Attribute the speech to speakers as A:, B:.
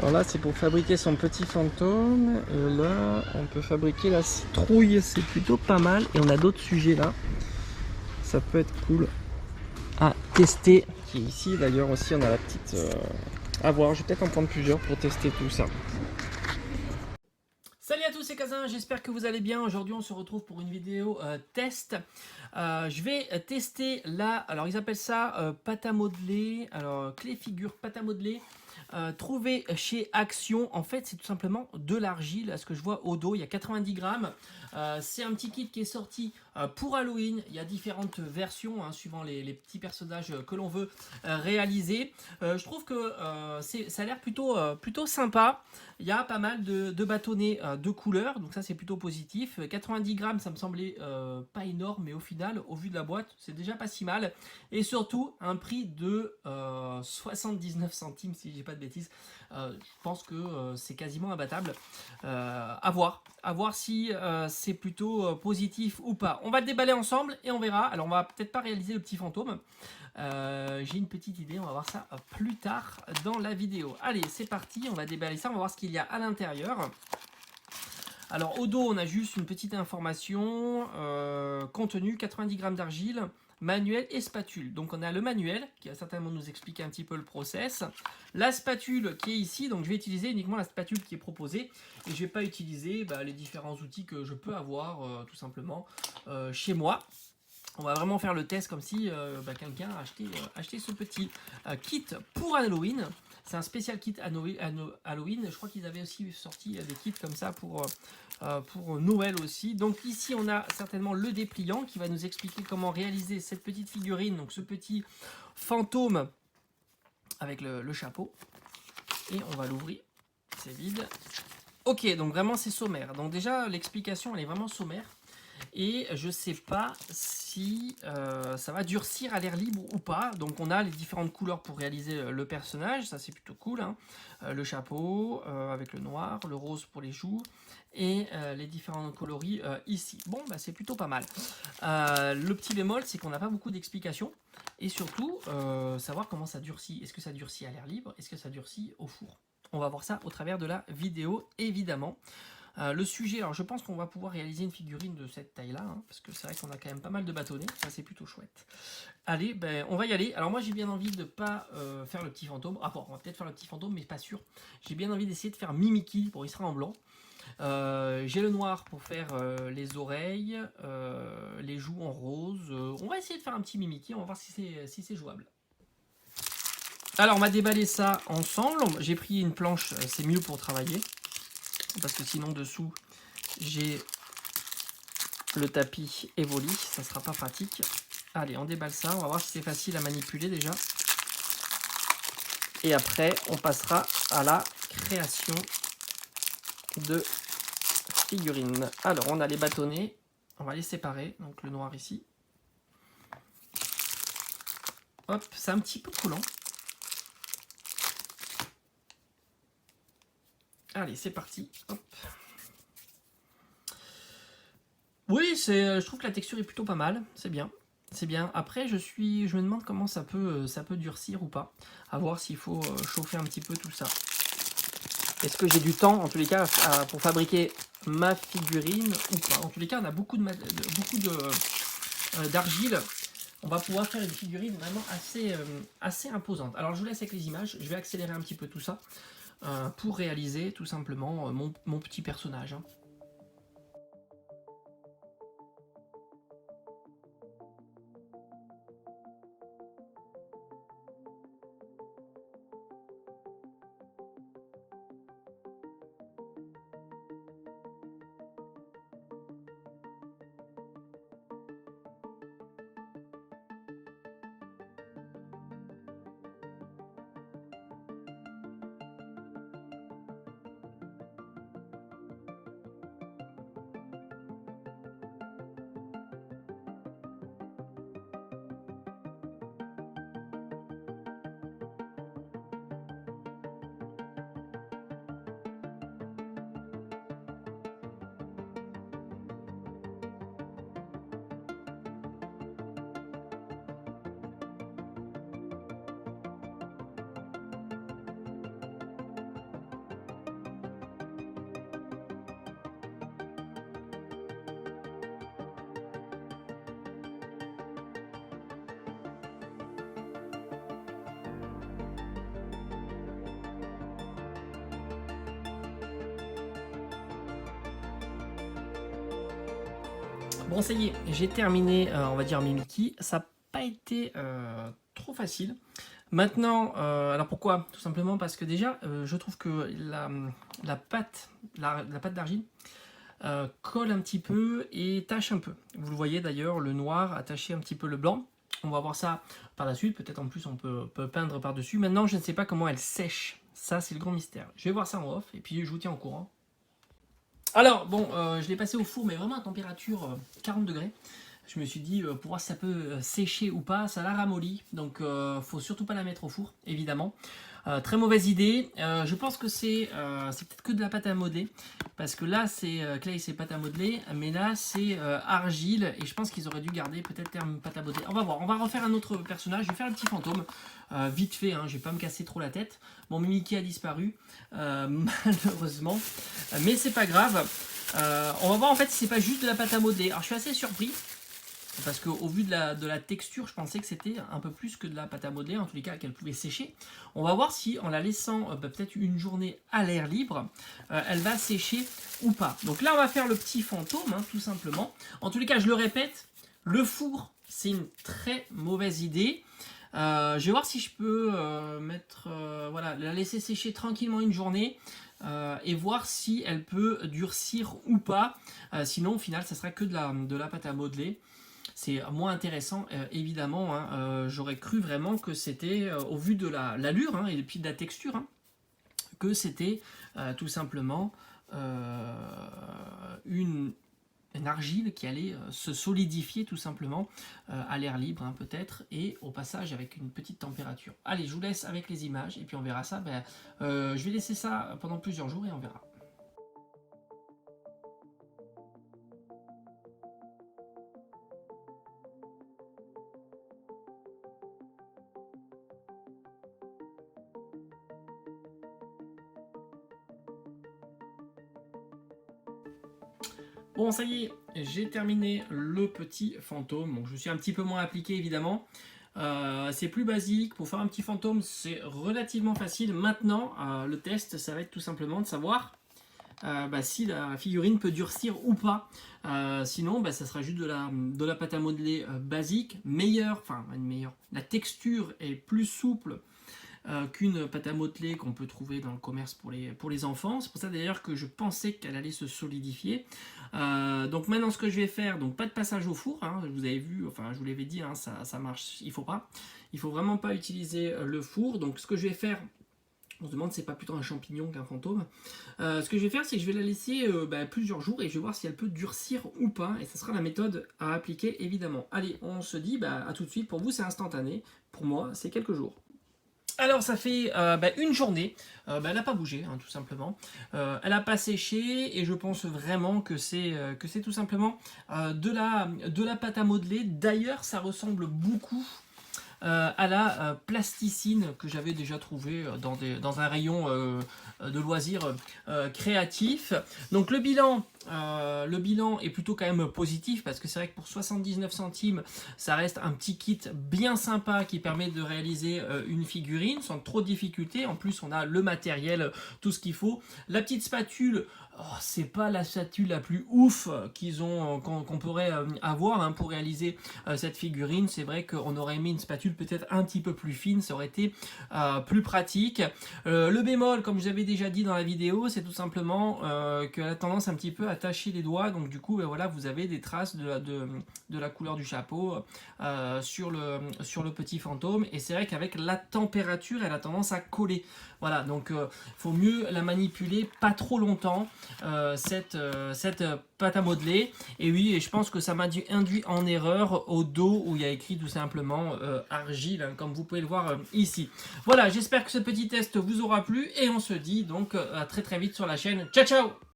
A: Alors là, c'est pour fabriquer son petit fantôme. Et là, on peut fabriquer la citrouille. C'est plutôt pas mal. Et on a d'autres sujets là. Ça peut être cool à tester. Qui est ici d'ailleurs aussi, on a la petite... à voir, je vais peut-être en prendre plusieurs pour tester tout ça.
B: Salut à tous, c'est Kazin, j'espère que vous allez bien. Aujourd'hui, on se retrouve pour une vidéo test. Je vais tester là, alors ils appellent ça pâte à modeler, alors clé figure pâte à modeler. Trouvé chez Action, en fait c'est tout simplement de l'argile, à ce que je vois au dos, il y a 90 grammes. C'est un petit kit qui est sorti pour Halloween. Il y a différentes versions hein, suivant les petits personnages que l'on veut réaliser. Je trouve que ça a l'air plutôt sympa. Il y a pas mal de bâtonnets de couleurs, donc ça c'est plutôt positif. 90 grammes, ça me semblait pas énorme, mais au final, au vu de la boîte, c'est déjà pas si mal. Et surtout, un prix de 79 centimes, si j'ai pas de bêtises. Je pense que c'est quasiment imbattable. À voir si c'est plutôt positif ou pas. On va le déballer ensemble et on verra. Alors on va peut-être pas réaliser le petit fantôme. J'ai une petite idée, on va voir ça plus tard dans la vidéo. Allez, c'est parti, on va déballer ça, on va voir ce qu'il y a à l'intérieur. Alors au dos, on a juste une petite information, contenu 90 grammes d'argile, manuel et spatule. Donc on a le manuel qui va certainement nous expliquer un petit peu le process. La spatule qui est ici, donc je vais utiliser uniquement la spatule qui est proposée et je ne vais pas utiliser les différents outils que je peux avoir tout simplement chez moi. On va vraiment faire le test comme si quelqu'un a acheté ce petit kit pour Halloween. C'est un spécial kit Halloween. Je crois qu'ils avaient aussi sorti des kits comme ça pour Noël aussi. Donc ici, on a certainement le dépliant qui va nous expliquer comment réaliser cette petite figurine, donc ce petit fantôme avec le chapeau. Et on va l'ouvrir. C'est vide. Ok, donc vraiment c'est sommaire. Donc déjà, l'explication, elle est vraiment sommaire. Et je sais pas si ça va durcir à l'air libre ou pas. Donc on a les différentes couleurs pour réaliser le personnage, ça c'est plutôt cool hein. Le chapeau avec le noir, le rose pour les joues et les différents coloris ici. Bon bah c'est plutôt pas mal. Le petit bémol c'est qu'on n'a pas beaucoup d'explications et surtout savoir comment ça durcit. Est-ce que ça durcit à l'air libre? Est-ce que ça durcit au four? On va voir ça au travers de la vidéo évidemment. Le sujet, alors je pense qu'on va pouvoir réaliser une figurine de cette taille-là, hein, parce que c'est vrai qu'on a quand même pas mal de bâtonnets, ça c'est plutôt chouette. Allez, on va y aller. Alors moi j'ai bien envie de pas faire le petit fantôme. Ah bon, on va peut-être faire le petit fantôme, mais pas sûr. J'ai bien envie d'essayer de faire Mimiki, bon il sera en blanc. J'ai le noir pour faire les oreilles, les joues en rose. On va essayer de faire un petit Mimiki, on va voir si c'est jouable. Alors on va déballer ça ensemble. J'ai pris une planche, c'est mieux pour travailler. Parce que sinon dessous j'ai le tapis Evoli, ça sera pas pratique. Allez, on déballe ça, on va voir si c'est facile à manipuler déjà. Et après, on passera à la création de figurines. Alors, on a les bâtonnets, on va les séparer, donc le noir ici. Hop, c'est un petit peu collant. Allez, c'est parti. Hop. Oui, je trouve que la texture est plutôt pas mal, c'est bien. C'est bien. Après, je me demande comment ça peut durcir ou pas. À voir s'il faut chauffer un petit peu tout ça. Est-ce que j'ai du temps, en tous les cas, pour fabriquer ma figurine ou pas? En tous les cas, on a beaucoup d'argile. On va pouvoir faire une figurine vraiment assez imposante. Alors, je vous laisse avec les images. Je vais accélérer un petit peu tout ça pour réaliser tout simplement mon petit personnage. Hein. Bon, ça y est, j'ai terminé, on va dire, mes Mickey. Ça n'a pas été trop facile. Maintenant, alors pourquoi? Tout simplement parce que déjà, je trouve que la pâte d'argile colle un petit peu et tache un peu. Vous le voyez d'ailleurs, le noir a taché un petit peu le blanc. On va voir ça par la suite. Peut-être en plus on peut peindre par-dessus. Maintenant, je ne sais pas comment elle sèche. Ça, c'est le grand mystère. Je vais voir ça en off et puis je vous tiens au courant. Alors, bon, je l'ai passé au four, mais vraiment à température 40 degrés. Je me suis dit, pour voir si ça peut sécher ou pas, ça l'a ramolli. Donc, faut surtout pas la mettre au four, évidemment. Très mauvaise idée. Je pense que c'est peut-être que de la pâte à modeler. Parce que là, c'est clay, c'est pâte à modeler. Mais là, c'est argile. Et je pense qu'ils auraient dû garder peut-être terme pâte à modeler. On va voir. On va refaire un autre personnage. Je vais faire un petit fantôme. Vite fait, hein, je vais pas me casser trop la tête. Bon, Mickey a disparu. Malheureusement. Mais c'est pas grave. On va voir en fait si c'est pas juste de la pâte à modeler. Alors, je suis assez surpris. Parce qu'au vu de la texture, je pensais que c'était un peu plus que de la pâte à modeler, en tous les cas qu'elle pouvait sécher. On va voir si en la laissant peut-être une journée à l'air libre, elle va sécher ou pas. Donc là on va faire le petit fantôme, hein, tout simplement. En tous les cas, je le répète, le four c'est une très mauvaise idée. Je vais voir si je peux voilà, la laisser sécher tranquillement une journée. Et voir si elle peut durcir ou pas. Sinon au final ça sera que de la pâte à modeler. C'est moins intéressant, évidemment. Hein. J'aurais cru vraiment que c'était, au vu de l'allure hein, et puis de la texture, hein, que c'était tout simplement une argile qui allait se solidifier tout simplement à l'air libre hein, peut-être et au passage avec une petite température. Allez, je vous laisse avec les images et puis on verra ça. Je vais laisser ça pendant plusieurs jours et on verra. Bon, ça y est, j'ai terminé le petit fantôme. Bon, je suis un petit peu moins appliqué, évidemment. C'est plus basique. Pour faire un petit fantôme, c'est relativement facile. Maintenant, le test, ça va être tout simplement de savoir si la figurine peut durcir ou pas. Sinon, ça sera juste de la pâte à modeler basique, meilleure. La texture est plus souple qu'une pâte à modeler qu'on peut trouver dans le commerce pour les enfants. C'est pour ça d'ailleurs que je pensais qu'elle allait se solidifier. Donc maintenant ce que je vais faire, donc pas de passage au four, hein, vous avez vu, enfin je vous l'avais dit, hein, ça marche, il faut vraiment pas utiliser le four. Donc ce que je vais faire, on se demande si c'est pas plutôt un champignon qu'un fantôme. Ce que je vais faire, c'est que je vais la laisser plusieurs jours et je vais voir si elle peut durcir ou pas. Et ça sera la méthode à appliquer évidemment. Allez, on se dit à tout de suite. Pour vous c'est instantané, pour moi c'est quelques jours. Alors ça fait une journée, elle n'a pas bougé hein, tout simplement, elle n'a pas séché et je pense vraiment que c'est tout simplement de la pâte à modeler. D'ailleurs ça ressemble beaucoup à la plasticine que j'avais déjà trouvé dans un rayon de loisirs créatifs. Donc le bilan est plutôt quand même positif parce que c'est vrai que pour 79 centimes ça reste un petit kit bien sympa qui permet de réaliser une figurine sans trop de difficultés. En plus on a le matériel, tout ce qu'il faut. La petite spatule, c'est pas la spatule la plus ouf qu'on pourrait avoir hein, pour réaliser cette figurine. C'est vrai qu'on aurait aimé une spatule peut-être un petit peu plus fine, ça aurait été plus pratique. Le bémol, comme je vous avais déjà dit dans la vidéo, c'est tout simplement qu'elle a tendance un petit peu à tacher les doigts. Donc du coup, voilà, vous avez des traces de la couleur du chapeau sur le petit fantôme. Et c'est vrai qu'avec la température, elle a tendance à coller. Voilà, donc il faut mieux la manipuler pas trop longtemps, cette pâte à modeler. Et oui, et je pense que ça m'a induit en erreur au dos où il y a écrit tout simplement argile, hein, comme vous pouvez le voir ici. Voilà, j'espère que ce petit test vous aura plu et on se dit donc à très très vite sur la chaîne. Ciao ciao!